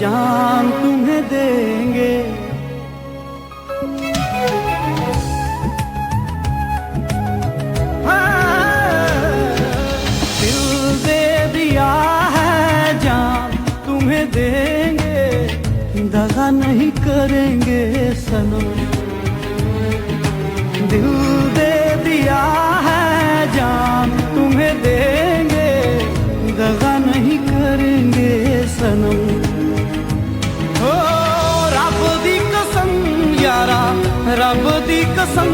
जान तुम्हें देंगे। दिल दे दिया है जान तुम्हें देंगे, दगा नहीं करेंगे सनम। दिल दे दिया है जान तुम्हें देंगे, दगा नहीं करेंगे सनम। ओ रब दी कसम यारा, रब दी कसम,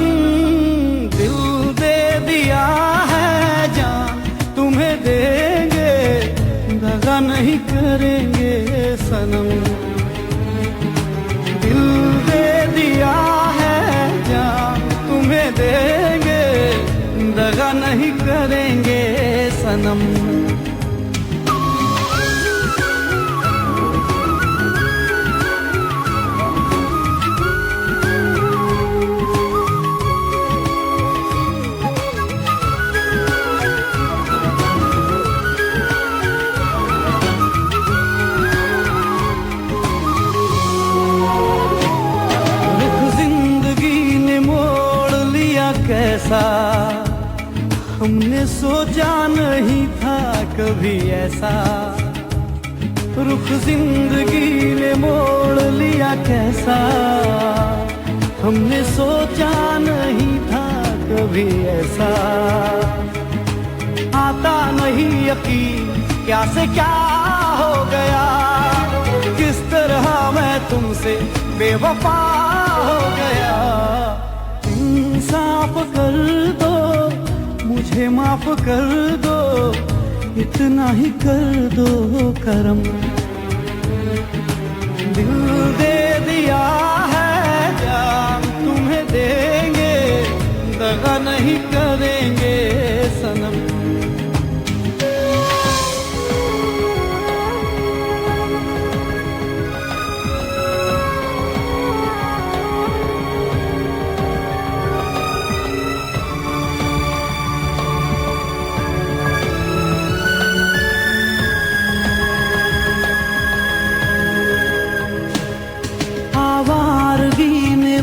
दिल दे दिया है जान तुम्हें देंगे, दगा नहीं करेंगे सनम। दिल दे दिया है जान तुम्हें देंगे, दगा नहीं करेंगे सनम। कैसा हमने सोचा नहीं था कभी ऐसा, रुख जिंदगी ने मोड़ लिया कैसा, हमने सोचा नहीं था कभी ऐसा। आता नहीं यकीन क्या से क्या हो गया, किस तरह मैं तुमसे बेवफा हो गया। इंसाफ कर दो मुझे, माफ कर दो, इतना ही कर दो करम। दिल दे दिया है जान तुम्हें देंगे, दगा नहीं करेंगे सनम।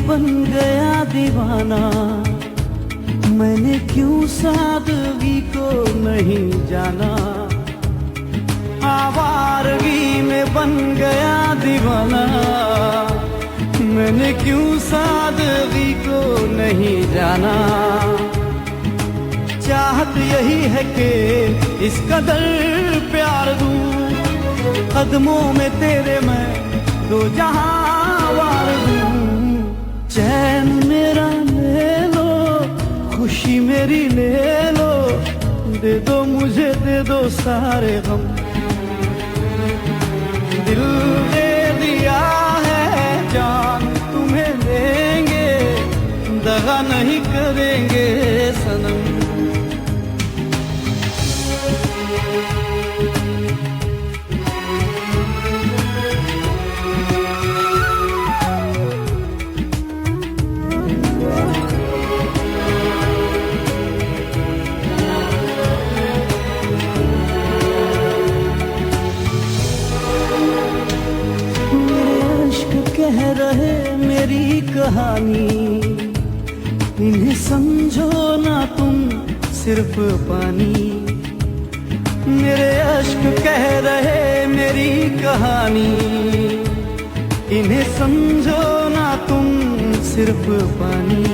बन गया दीवाना, मैंने क्यों सादगी को नहीं जाना। आवारगी में बन गया दीवाना, मैंने क्यों सादगी को नहीं जाना। चाहत यही है कि इस कदर प्यार दूं, कदमों में तेरे मैं दो जहां वार दूं। चैन मेरा ले लो, खुशी मेरी ले लो, दे दो मुझे दे दो सारे गम। दिल दे दिया है जान तुम्हें देंगे, दगा नहीं करेंगे सनम। कह रहे मेरी कहानी, इन्हें समझो ना तुम सिर्फ पानी। मेरे अश्क कह रहे मेरी कहानी, इन्हें समझो ना तुम सिर्फ पानी।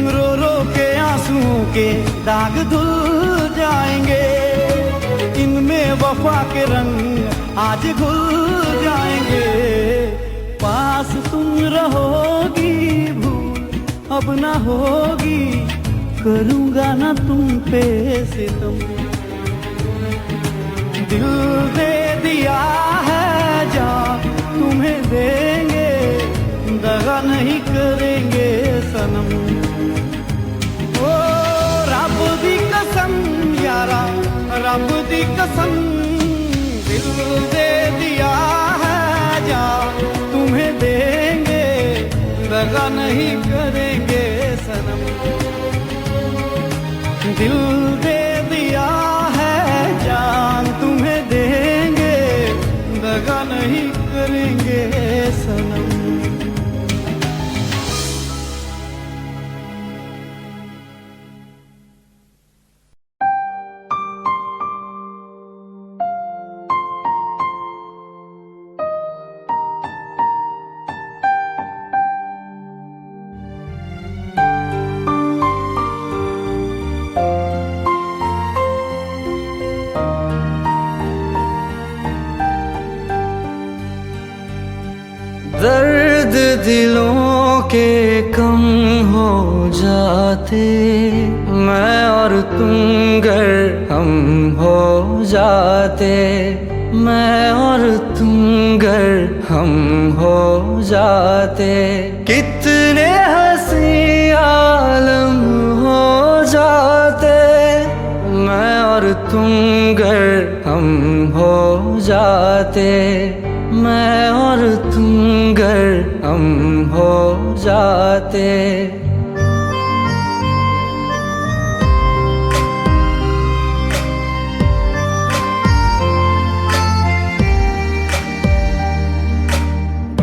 रो रो के आंसुओं के दाग धुल जाएंगे, इनमें वफा के रंग आज घुल जाएंगे। पास तुम रहोगी भूल अब ना होगी, करूंगा ना तुम पे सितम। दिल दे दिया है जान तुम्हें देंगे, दगा नहीं करेंगे सनम। ओ रब दी कसम यारा, रब दी कसम, दिल दे दिया है जान तुम्हें देंगे, दगा नहीं करेंगे सनम। दिल दे दिया है जान तुम्हें देंगे, दगा दर्द दिलों के कम हो जाते, मैं और तुम गर हम हो जाते, मैं और तुम गर हम हो जाते, कितने हंसी आलम हो जाते, मैं और तुम गर हम हो जाते, मैं और तुम गर हम हो जाते।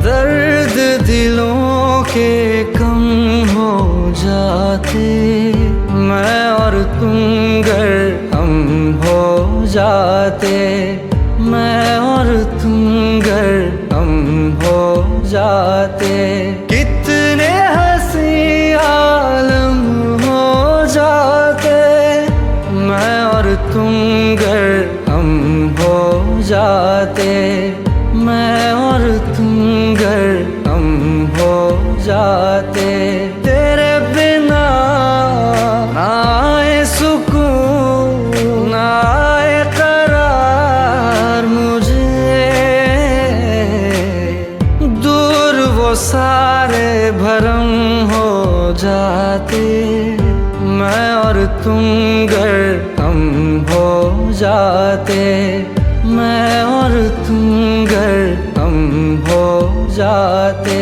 दर्द दिलों के कम हो जाते, मैं और तुम गर हम हो जाते, मैं और तुम गर हम हो जाते, कितने हंसी आलम हो जाते, मैं और तुम गर हम हो जाते, मैं और तुम गर हम हो जाते। तेरे बिना ना आए सुकून, ना आए करार मुझे, दूर वो सारे भरम हो जाते, मैं और तुम गर हम हो जाते, मैं और तुम गर हम हो जाते।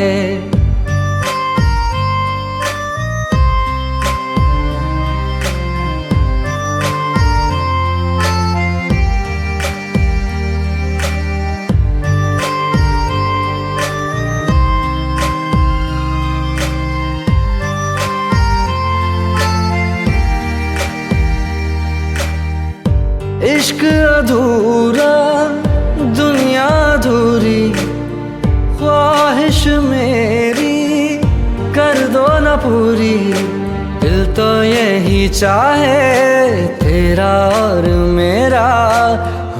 इश्क अधूरा दुनिया अधूरी, ख्वाहिश मेरी कर दो न पूरी, दिल तो यही चाहे तेरा और मेरा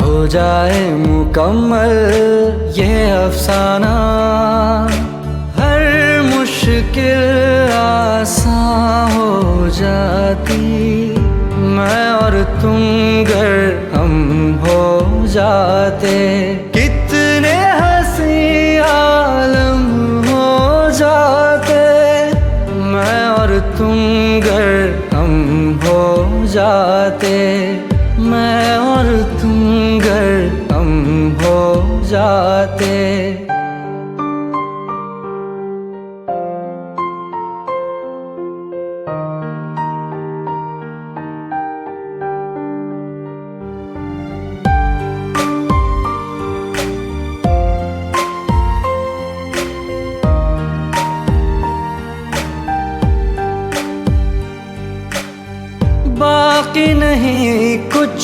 हो जाए मुकम्मल ये अफसाना, हर मुश्किल आसान हो जाती, मैं और तुम गर हम हो जाते, कितने हंसी आलम हो जाते, मैं और तुम गर हम हो जाते, मैं और तुम गर हम हो जाते। बाकी नहीं कुछ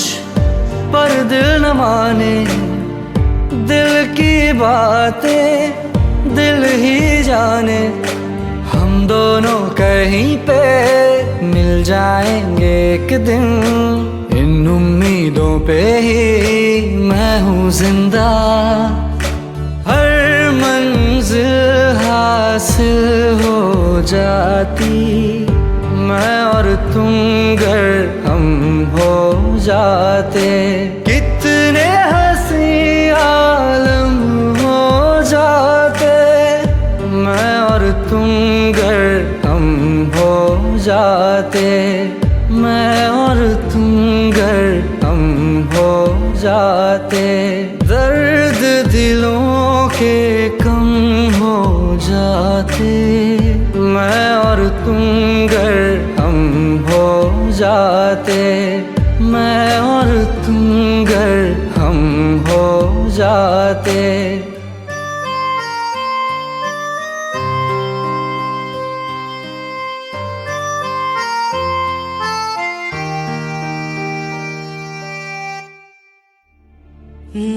पर दिल न माने, दिल की बातें दिल ही जाने, हम दोनों कहीं पे मिल जाएंगे एक दिन, इन उम्मीदों पे ही मैं हूँ जिंदा, हर मंजिल हासिल हो जाती, मैं और तुम गर हम हो जाते, कितने हंसी आलम हो जाते, मैं और तुम गर हम हो जाते, मैं और तुम गर हम हो जाते। दर्द दिलों के कम हो जाते, मैं और तुम गर हम हो जाते, मैं और तुम गर हम हो जाते।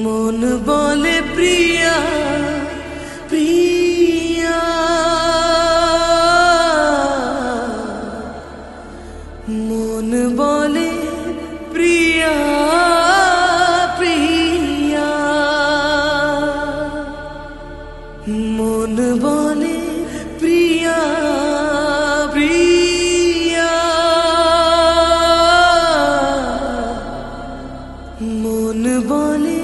মন বলে প্রিয়া প্রিয়া, মন বলে প্রিয়া প্রিয়া, মন বলে প্রিয়া প্রিয়া, মন বলে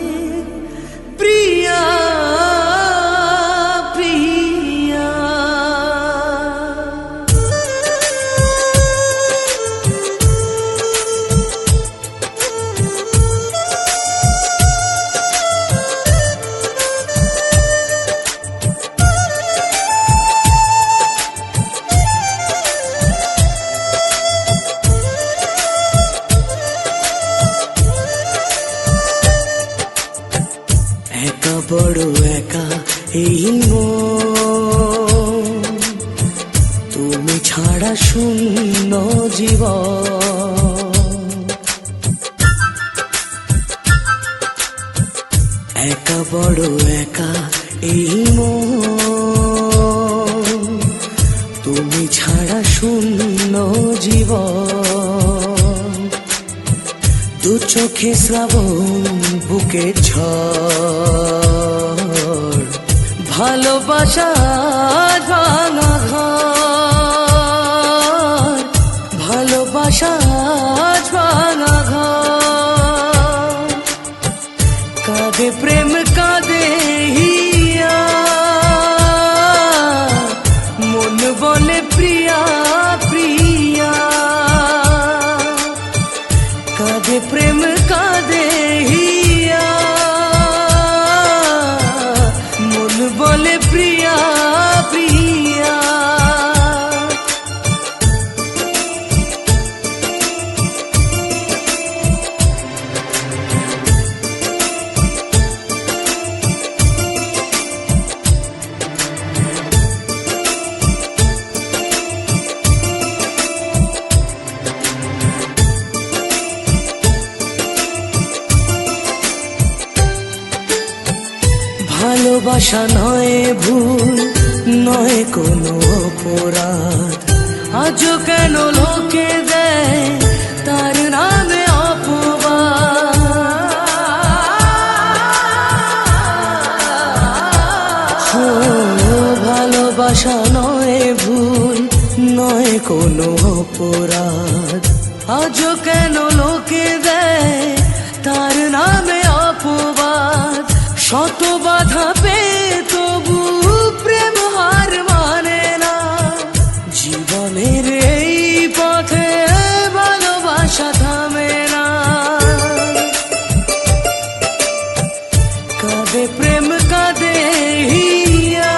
প্রিয়া প্রিয়া। একা বড় একা এই মন, তুমি ছাড়া শূন্য জীবন। একা বড় একা এই মন, তুমি ছাড়া শূন্য জীবন। দু চোখে শ্রাবণ বুকে ঝড়, ভালোবাসা ভাঙা ঘর, ভালোবাসা ভাঙা ঘর। কাঁদে প্রেম কাঁদে হিয়া, মন বলে প্রিয়া প্রিয়া। কাঁদে প্রেম কাঁদে হিয়া, মন বলে প্রিয়া প্রিয়া। ভালোবাসা নয় ভুল, নয় কোনো অপরাধ, আজও কেন লোকে দেয় তার নামে অপবাদ। ভালোবাসা নয় ভুল, নয় কোনো অপরাধ, আজও কেন লোকে দেয় তার নামে অপবাদ। শত বাধা পেয়ে তবু প্রেম হার মানে না, জীবনের এই পথে ভালোবাসা থামে না। কাঁদে প্রেম কাঁদে হিয়া,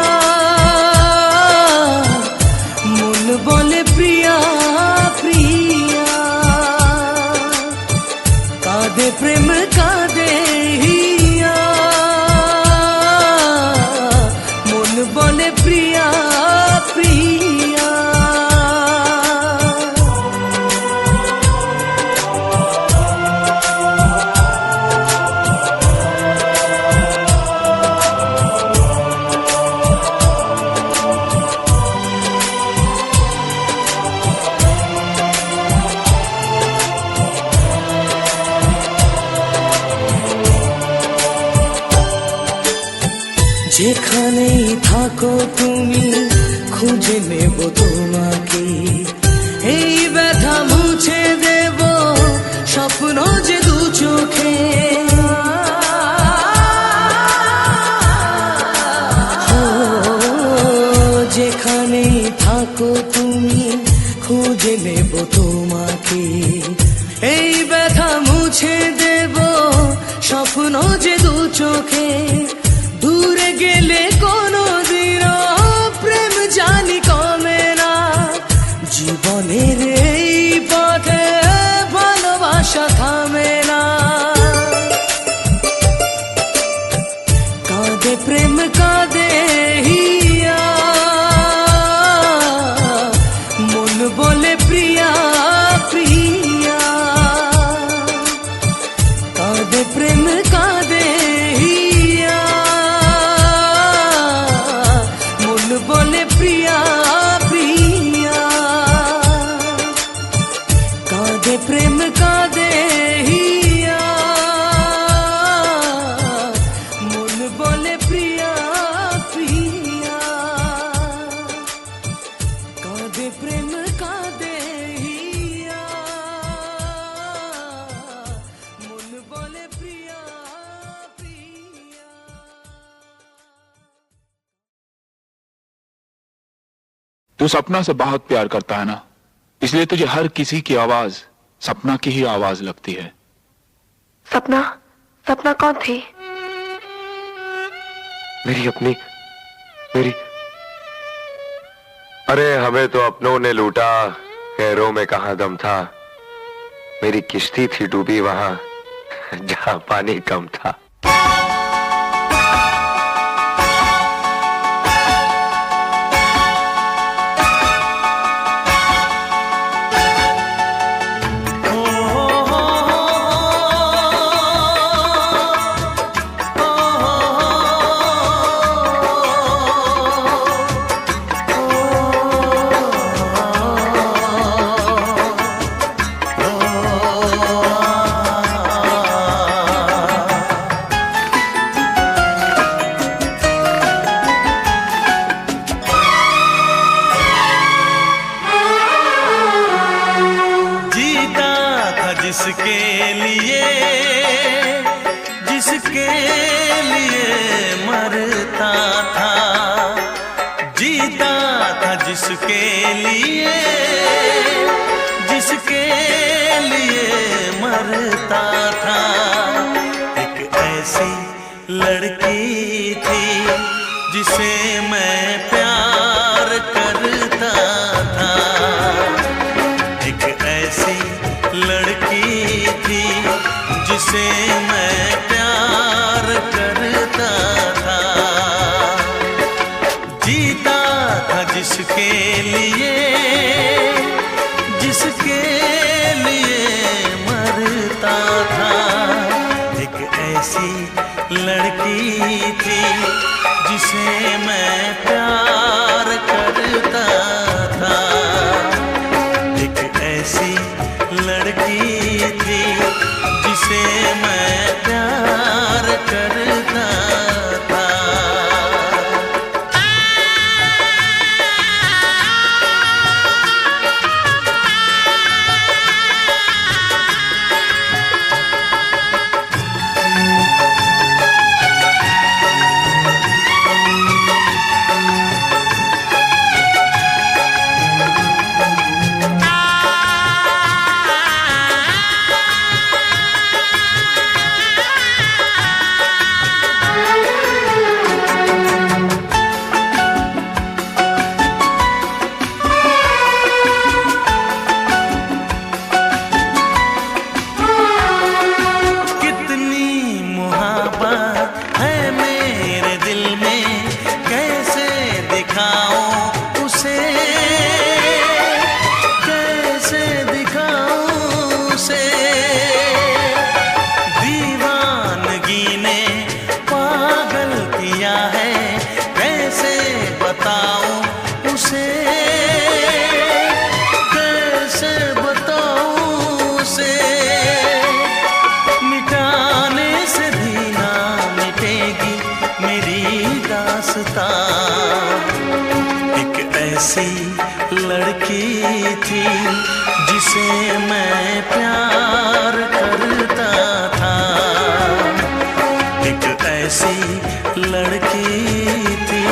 মন বলে প্রিয়া প্রিয়া। কাঁদে প্রেম কাঁদে হিয়া, মন বলে প্রিয়া প্রিয়া। যেখানেই থাকো তুমি খুঁজে নেব তোমাকে, এই ব্যথা মুছে দেব স্বপ্ন যে দু চোখে। যেখানেই থাকো তুমি খুঁজে নেব তোমাকে, এই ব্যথা মুছে দেব স্বপ্ন যে দু চোখে। দূরে গেলে কোনোদিনও প্রেম জানি কমে না, জীবনের এই পথে ভালোবাসা থামে না। কাঁদে প্রেম কাঁদে হিয়া, মন বলে প্রিয়া প্রিয়া। কাঁদে প্রেম কাঁদে হিয়া, মন বলে প্রিয়া প্রিয়া। কাঁদে প্রেম কাঁদে হিয়া, মন বলে প্রিয়া প্রিয়া। तू सपना से बहुत प्यार करता है ना, इसलिए तुझे हर किसी की आवाज सपना की ही आवाज लगती है। सपना? सपना कौन थी? मेरी अरे हमें तो अपनों ने लूटा, खैरों में कहां दम था। मेरी किश्ती थी डूबी वहां जहां पानी कम था। जिसके लिए मरता था, जीता था जिसके लिए मरता था। एक ऐसी लड़की थी जिसे मैं प्यार करता था। एक ऐसी लड़की थी जिसे मैं प्यार करता था। जीता था जिसके लिए मरता था। एक ऐसी लड़की थी जिसे मैं प्यार करता था। एक ऐसी लड़की थी जिसे मैं प्यार करता था। एक ऐसी लड़की थी जिसे मैं प्यार करता था। एक ऐसी लड़की थी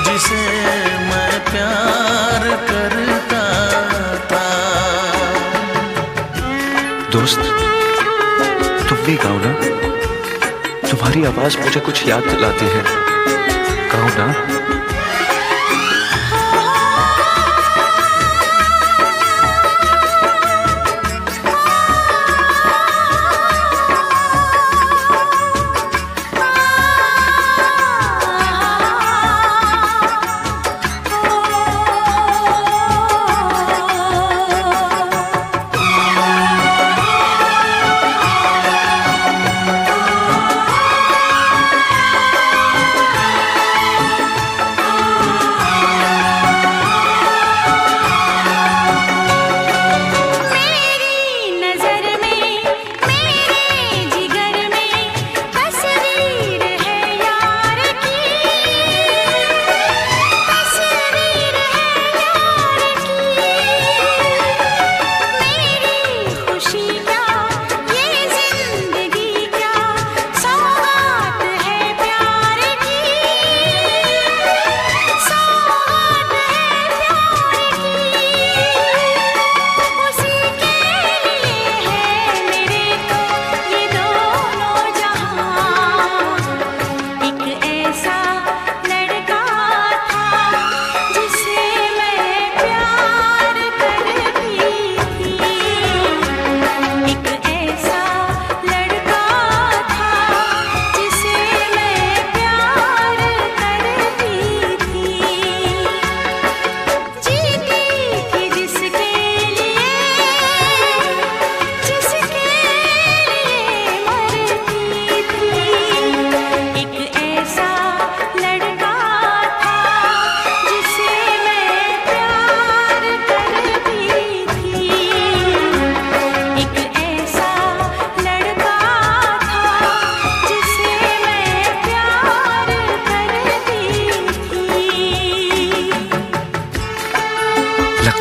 जिसे मैं प्यार करता था। दोस्त, तुम भी गाओ ना, तुम्हारी आवाज मुझे कुछ याद दिलाती है। गाओ ना।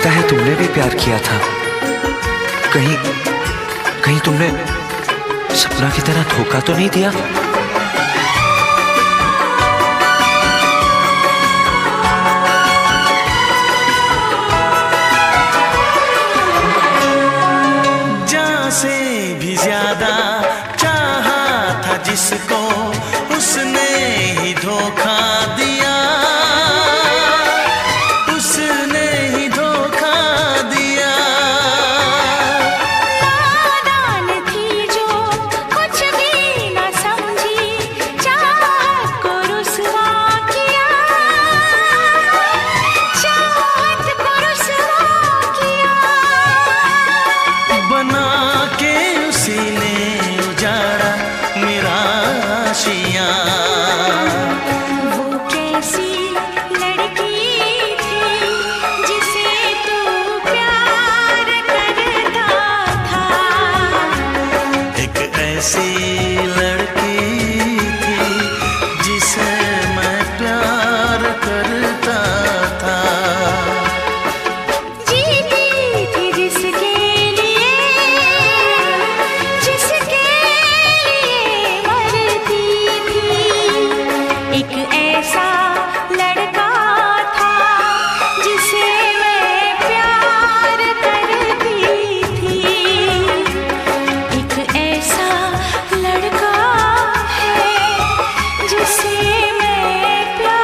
लगता है तुमने भी प्यार किया था। कहीं कहीं तुमने सपना की तरह धोखा तो नहीं दिया? जान से भी ज्यादा चाहा था जिसको, उसने ही धोखा दिया, उसने ही धोखा दिया। नादान थी जो कुछ भी न समझी, चाहत को रुसवा किया, चाहत को रुसवा किया। बना के उसी ने उजाड़ा मेरा आशियाँ। वो कैसी लड़की थी जिसे तू प्यार करता था। एक ऐसी लड़की थी जिसे मैं प्यार करता था। जीती थी जिसके लिए, जिसके लिए मरती थी। एक ऐसा लड़का था जिसे मैं प्यार करती थी। एक ऐसा लड़का है जिसे मैं प्यार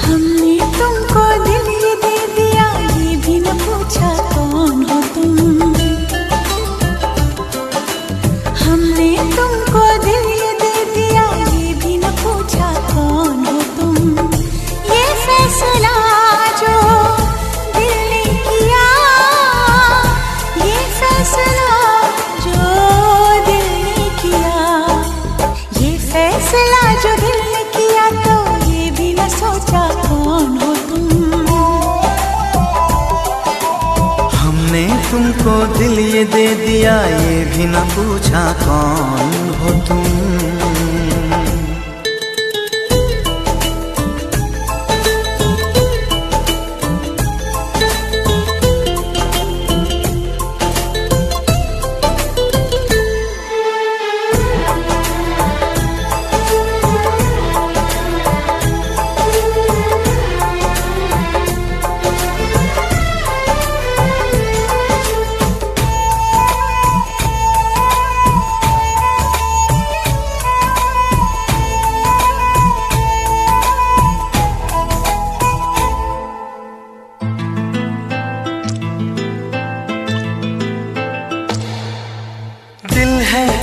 हमने तुमको दिल ये दे दिया, ये भी न पूछा कौन हो तुम। हमने तुमको दिल ये दे दिया, ये भी न पूछा कौन हो तुम। ये फैसला जो दिल ने किया, ये फैसला जो दिल ने किया, ये फैसला जो दिल ने किया, तो ये भी न सोचा कौन हो तुम। हमने तुमको दिल ये दे दिया, ये भी न पूछा कौन हो तुम।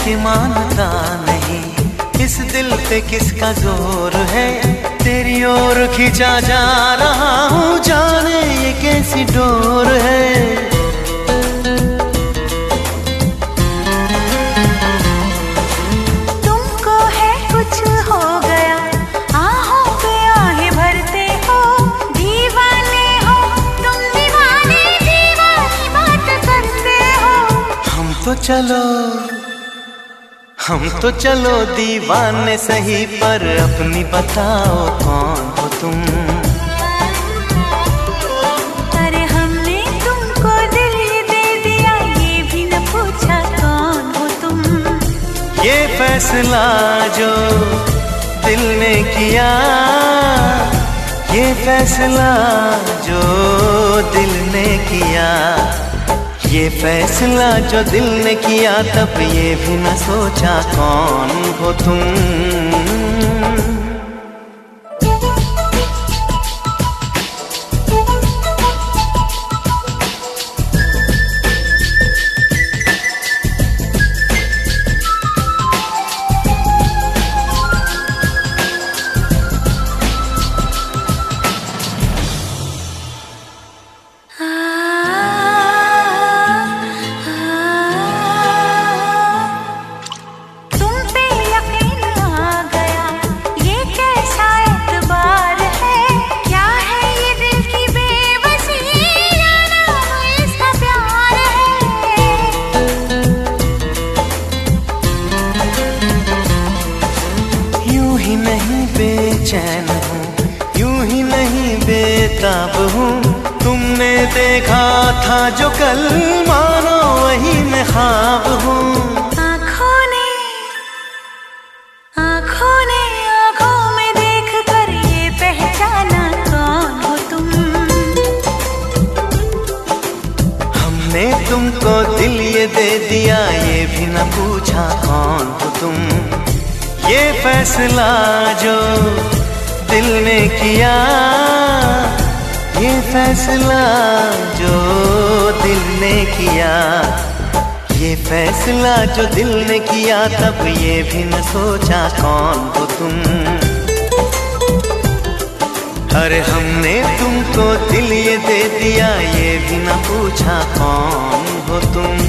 कि मानता नहीं, इस दिल पे किसका जोर है, तेरी ओर खींचा जा रहा हूँ, जाने ये कैसी डोर है। तुमको है कुछ हो गया, आहों पे आहें भरते हो, दीवाने हो तुम, दीवाने दीवानी बात करते हो। हम तो चलो दीवाने सही, पर अपनी बताओ कौन हो तुम। अरे हमने तुमको दिल ये दे दिया, ये भी न पूछा कौन हो तुम। ये फैसला जो दिल ने किया, ये फैसला जो दिल ने किया, ये फैसला जो दिल ने किया, तब ये भी न सोचा कौन हो तुम। बेचैन हूँ, यूं ही नहीं बेताब हूँ, तुमने देखा था जो कल, मानो वही मैं ख्वाब हूँ। आँखों ने आँखों में देख कर ये पहचाना कौन हो तुम। हमने तुमको दिल ये दे दिया, ये भी न पूछा कौन हो तुम। ये फैसला जो दिल ने किया, ये फैसला जो दिल ने किया, ये फैसला जो दिल ने किया, तब ये भी न सोचा कौन हो तुम। अरे हमने तुमको दिल ये दे दिया, ये भी न पूछा कौन हो तुम।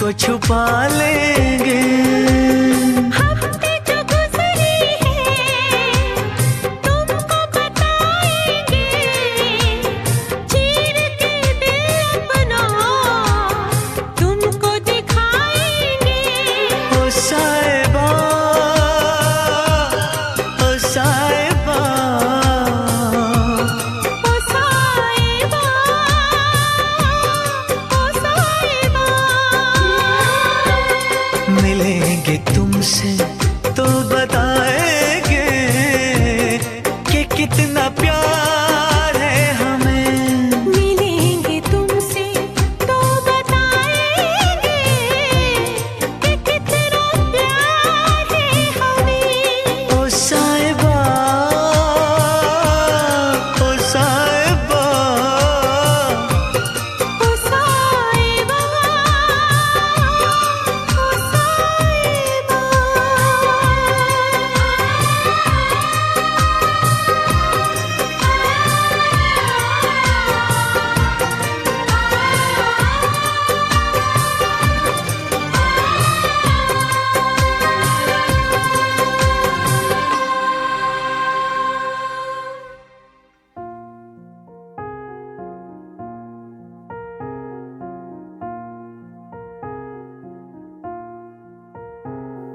तुमको छुपा लेंगे। हफ्ते जो गुजरे हैं तुमको बताएंगे, चीर के दिल अपना तुमको दिखाएंगे। ओ साहिबा, ओ साहिबा, ओ साहिबा, ओ साहिबा। मिलेंगे तुमसे तो बताएंगे कि कितना प्यार है हमें। मिलेंगे तुमसे तो बताएंगे कि कितना प्यार है हमें। ओ साहिबा, ओ साहिबा, ओ साहिबा, ओ साहिबा।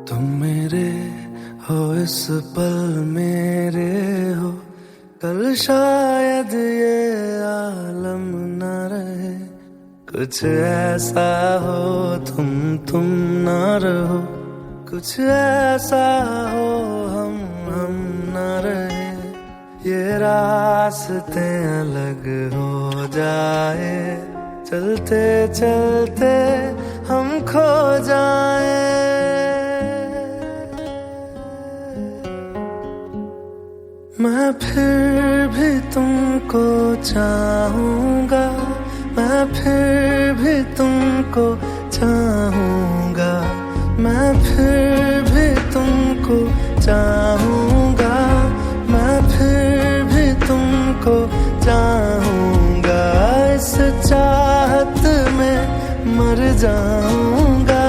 तुम मेरे हो इस पल मेरे हो, कल शायद ये आलम न रहे। कुछ ऐसा हो तुम ना रहो, कुछ ऐसा हो हम न रहे। ये रास्ते अलग हो जाए, चलते चलते हम खो जाए। मैं फिर भी तुमको चाहूंगा, मैं फिर भी तुमको चाहूंगा, मैं फिर भी तुमको चाहूंगा, मैं फिर भी तुमको चाहूंगा। इस चाहत में मर जाऊंगा,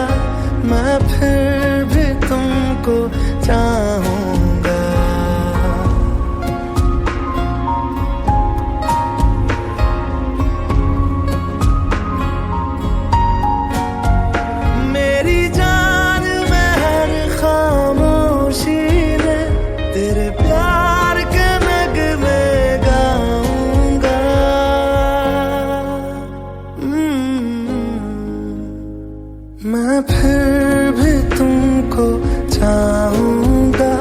मैं फिर भी तुमको चाहूंगा। मेरी जान में हर खामोशी में तेरे प्यार के नगमे गाऊंगा। मैं फिर भी तुमको चाहूंगा,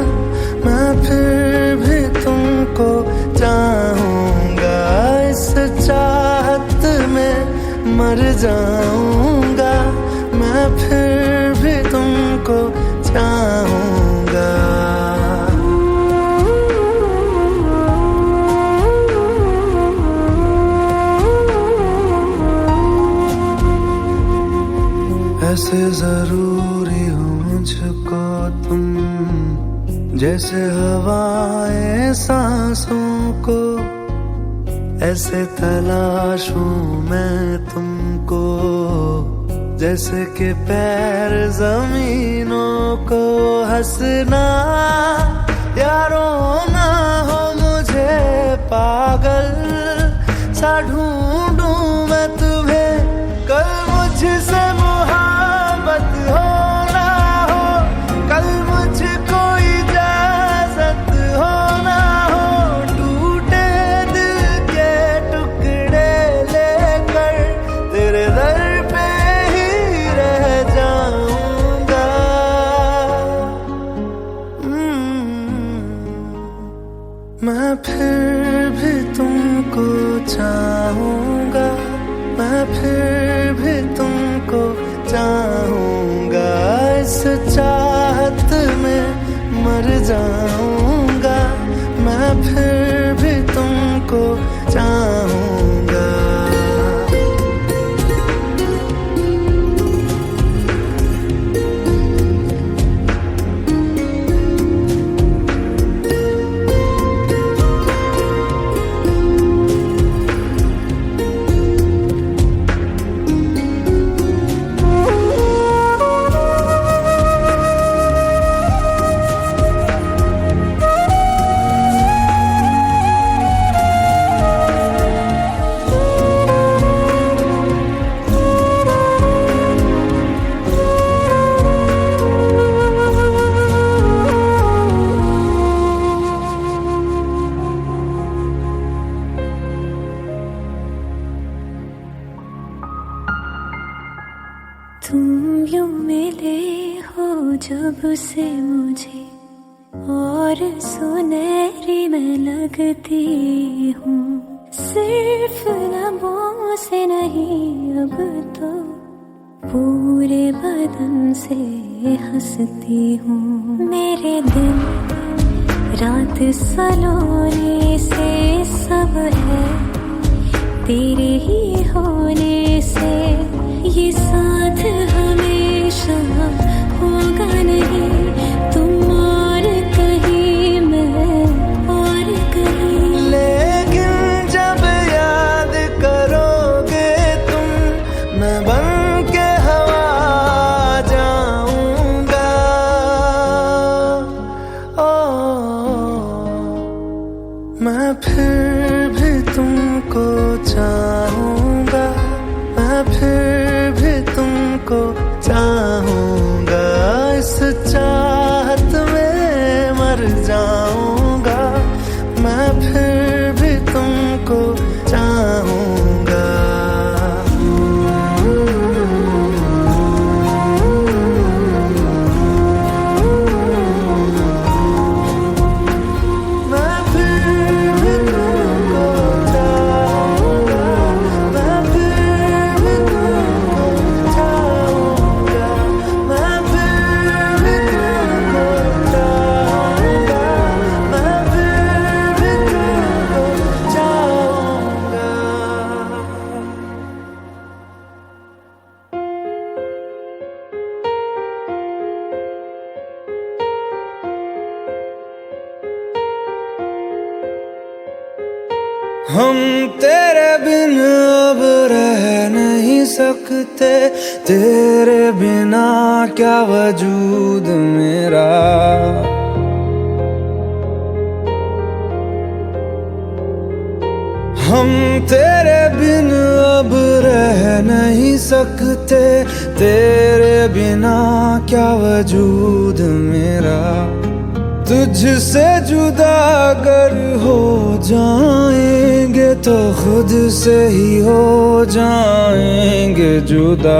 मैं फिर भी तुमको चाहूंगा। इस चाहत में मर जाऊंगा, मैं फिर भी तुमको चाहूंगा। ऐसे जरूरी हो मुझको तुम, जैसे हवाएं सांसों को। ऐसे तलाशूं मैं तुमको, जैसे कि पैर जमीनों को। हंसना या रोना हो मुझे पागल सा ढूंढूं मैं तुम्हें। कल मुझसे मोहब्बत हो ना हो, कल मुझको इजाजत हो ना हो। टूटे दिल के टुकड़े लेकर तेरे दर पे ही रह जाऊंगा। मैं फिर भी तुमको चाहूंगा, मैं फिर भी तुमको चाहूंगा। इस चाहत में मर जाऊंगा, मैं फिर भी तुमको चाहूंगा। तुम यूं मिले हो जब से मुझे और सुनहरी मैं लगती हूँ, सिर्फ लबों से नहीं अब तो पूरे बदन से हंसती हूँ। मेरे दिन रात सलोने से सब है तेरे ही होने से, ये साथ हमेशा होगा नहीं, तुम और कहीं मैं और कहीं। लेकिन जब याद करोगे तुम, मैं बन के हवा जाऊंगा। मैं फिर भी तुमको चाहूंगा, मैं फिर भी तुमको चाहूंगा, इस चाहत में मर जाऊंगा, मैं फिर भी तुमको चाहूंगा। हम तेरे बिन अब रह नहीं सकते, तेरे बिना क्या वजूद मेरा। हम तेरे बिन अब रह नहीं सकते, तेरे बिना क्या वजूद मेरा। तुझसे जुदा अगर हो जाएंगे तो खुद से ही हो जाएंगे जुदा,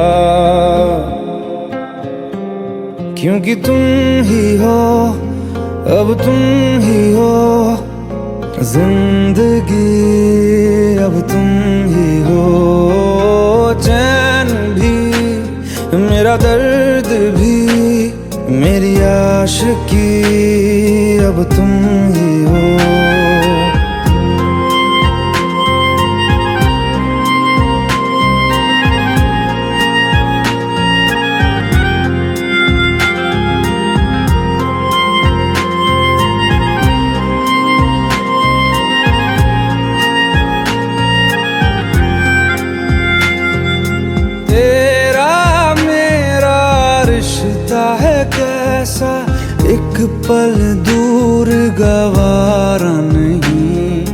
क्योंकि तुम ही हो, अब तुम ही हो जिंदगी, अब तुम ही हो चैन भी, मेरा दर्द भी, मेरी आशिकी, अब तुम ही हो। तेरा मेरा रिश्ता है कैसा, एक पल दूर गवारा नहीं,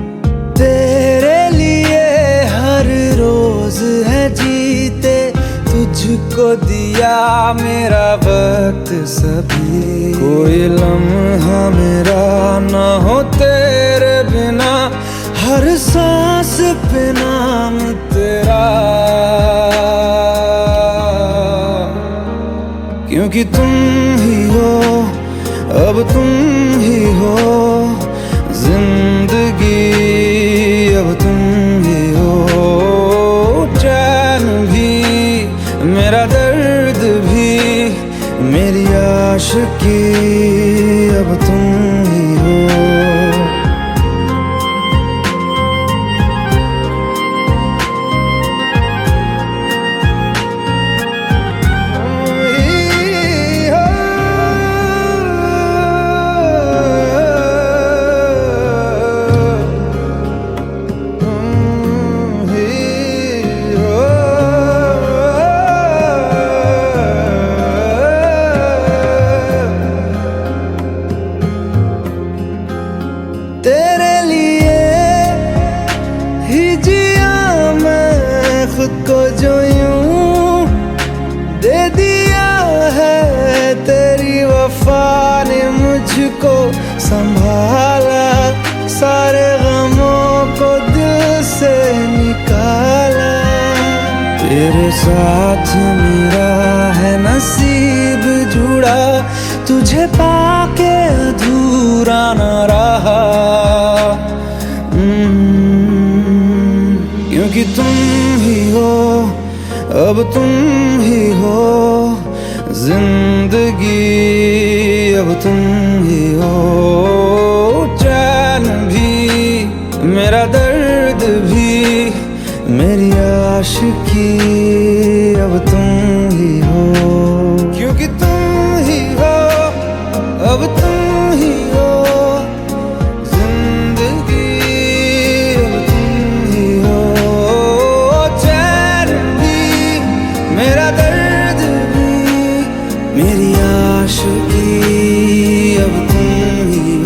तेरे लिए हर रोज है जीते, तुझको दिया मेरा वक्त सभी, कोई लम्हा मेरा ना हो तेरे बिना, हर सांस पे नाम तेरा, क्योंकि तुम ही हो, अब तुम ही हो जिंदगी, अब तुम ही हो चैन भी, मेरा दर्द भी, मेरी आशिकी, अब तुम ही हो। तेरे लिए ही जिया मैं खुद को, जो यूं दे दिया है तेरी वफा ने मुझको संभाला, सारे गमों को दिल से निकाला, तेरे साथ मेरा है नसीब जुड़ा, तुझे पाके अधूरा न रहा। क्योंकि तुम ही हो, अब तुम ही हो जिंदगी, अब तुम ही हो चैन भी, मेरा दर्द भी, मेरी आशिकी, अब तुम ही हो। क्योंकि तुम ही हो, अब तुम ही हो जिंदगी, अब तुम ही हो चैन भी, मेरा दर्द भी, मेरी आशिकी, अब तुम ही हो।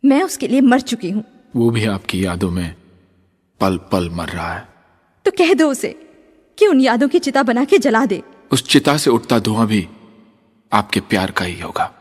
मैं उसके लिए मर चुकी हूं। वो भी आपकी यादों में पल पल मर रहा है। तो कह दो उसे कि उन यादों की चिता बना के जला दे। उस चिता से उठता धुआं भी आपके प्यार का ही होगा।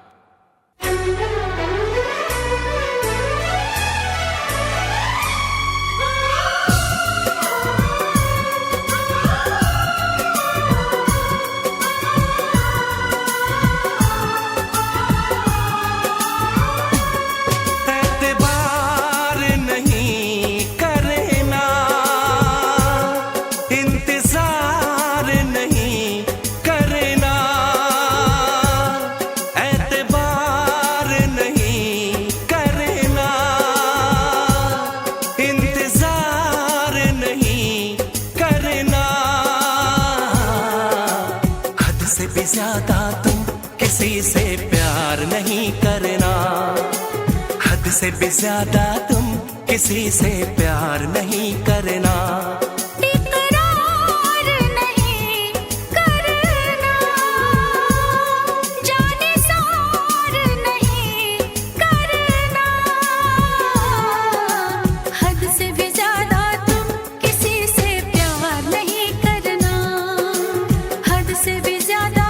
ज्यादा तुम किसी से प्यार नहीं करना, हद से भी ज्यादा तुम किसी से प्यार नहीं करना। इकरार नहीं करना, जाने सार नहीं करना, हद से भी ज्यादा तुम किसी से प्यार नहीं करना, हद से भी ज्यादा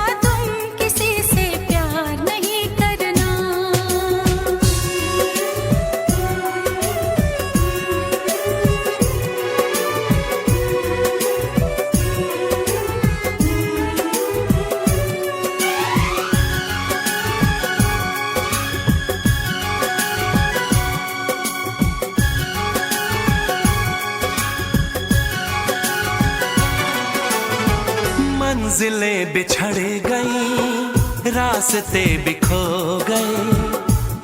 मंजिलें बिछड़ गई, रास्ते बिखो गए,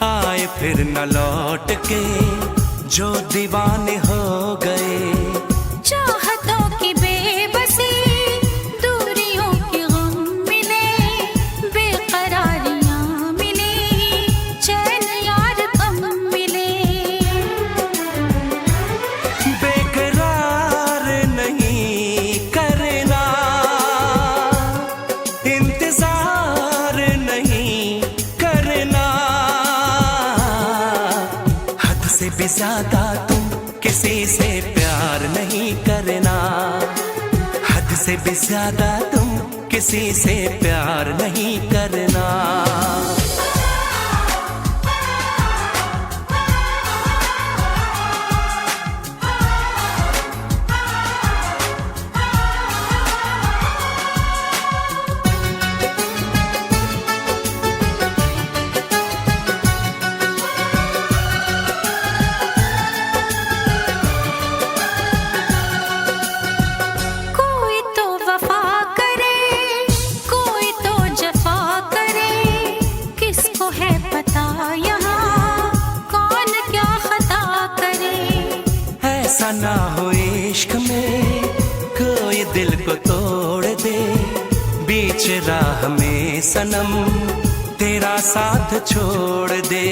आए फिर न लौट के जो दीवाने हो गए। चाहतों की बेबसी, दूरियों के गम मिले, बेकरारियां मिली, चैन यार कम मिले। बेकरार नहीं करना, इंतजार नहीं करना, हद से भी ज्यादा तुम किसी से प्यार नहीं करना, हद से भी ज्यादा तुम किसी से प्यार नहीं करना। ऐसा ना हो इश्क में कोई दिल को तोड़ दे, बीच राह में सनम तेरा साथ छोड़ दे।